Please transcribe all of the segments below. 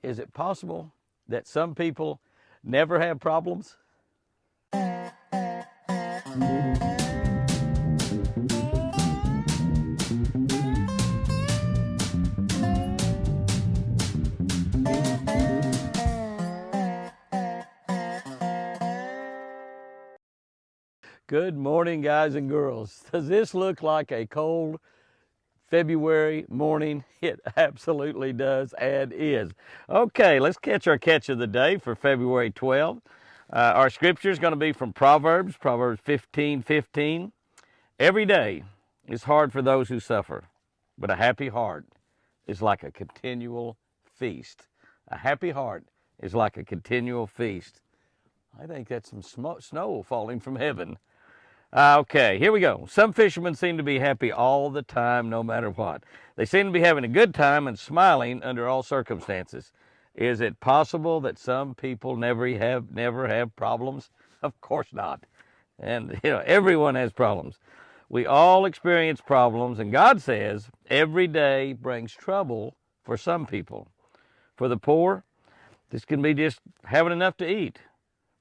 Is it possible that some people never have problems? Good morning, guys and girls. Does this look like a cold February morning? It absolutely does and is. Okay, let's catch our catch of the day for February 12th. Our scripture is going to be from Proverbs 15:15. Every day is hard for those who suffer, but a happy heart is like a continual feast. A happy heart is like a continual feast. I think that's some snow falling from heaven. Okay, here we go. Some fishermen seem to be happy all the time, no matter what. They seem to be having a good time and smiling under all circumstances. Is it possible that some people never have problems? Of course not. And everyone has problems. We all experience problems, and God says every day brings trouble for some people. For the poor, this can be just having enough to eat.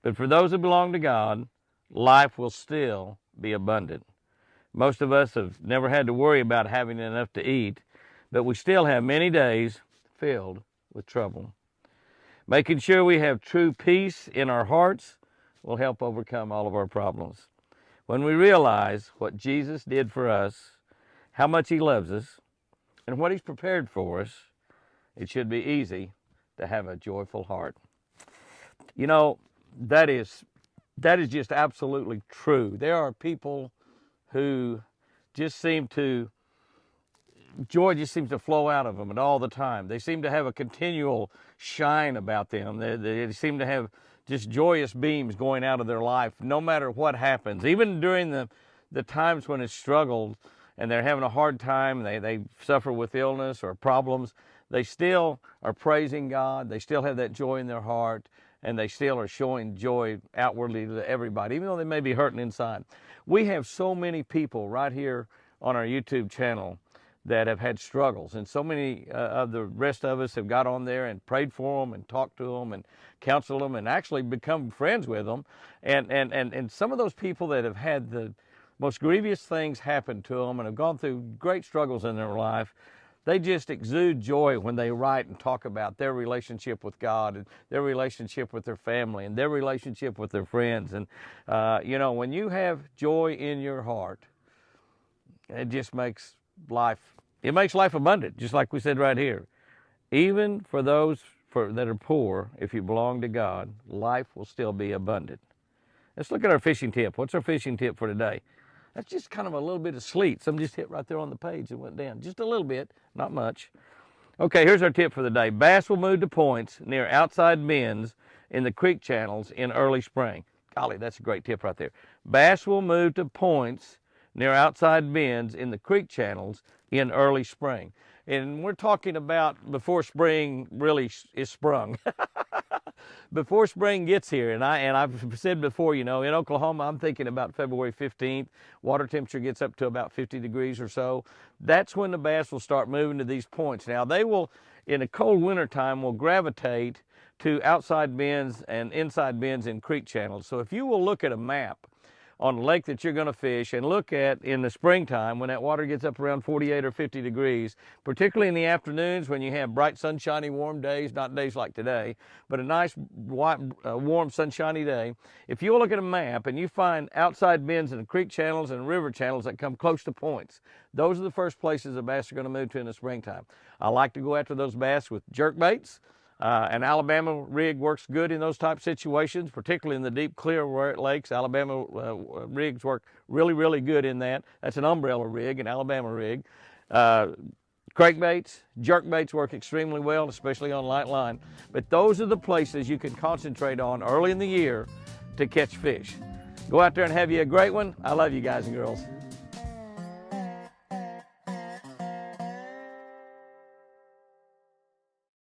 But for those who belong to God, life will still be abundant. Most of us have never had to worry about having enough to eat, but we still have many days filled with trouble. Making sure we have true peace in our hearts will help overcome all of our problems. When we realize what Jesus did for us, how much He loves us, and what He's prepared for us, it should be easy to have a joyful heart. That is just absolutely true. There are people who just joy just seems to flow out of them and all the time. They seem to have a continual shine about them. They seem to have just joyous beams going out of their life no matter what happens. Even during the times when it's struggled and they're having a hard time, they suffer with illness or problems, they still are praising God. They still have that joy in their heart, and they still are showing joy outwardly to everybody, even though they may be hurting inside. We have so many people right here on our YouTube channel that have had struggles, and so many of the rest of us have got on there and prayed for them and talked to them and counseled them and actually become friends with them. And some of those people that have had the most grievous things happen to them and have gone through great struggles in their life, they just exude joy when they write and talk about their relationship with God and their relationship with their family and their relationship with their friends. And, when you have joy in your heart, it just makes life abundant, just like we said right here. Even for those that are poor, if you belong to God, life will still be abundant. Let's look at our fishing tip. What's our fishing tip for today? That's just kind of a little bit of sleet. Some just hit right there on the page and went down. Just a little bit, not much. Okay, here's our tip for the day. Bass will move to points near outside bends in the creek channels in early spring. Golly, that's a great tip right there. Bass will move to points near outside bends in the creek channels in early spring. And we're talking about before spring really is sprung. Before spring gets here, and I've said before, in Oklahoma, I'm thinking about February 15th. Water temperature gets up to about 50 degrees or so. That's when the bass will start moving to these points. Now, they will, in a cold winter time, will gravitate to outside bends and inside bends in creek channels. So if you will look at a map on a lake that you're going to fish and look at in the springtime when that water gets up around 48 or 50 degrees, particularly in the afternoons when you have bright, sunshiny, warm days, not days like today, but a nice, warm, sunshiny day. If you look at a map and you find outside bends and creek channels and river channels that come close to points, those are the first places the bass are going to move to in the springtime. I like to go after those bass with jerk baits. An Alabama rig works good in those type situations, particularly in the deep, clear lakes. Alabama rigs work really, really good in that. That's an umbrella rig, an Alabama rig. Crankbaits, jerk baits work extremely well, especially on light line. But those are the places you can concentrate on early in the year to catch fish. Go out there and have you a great one. I love you guys and girls.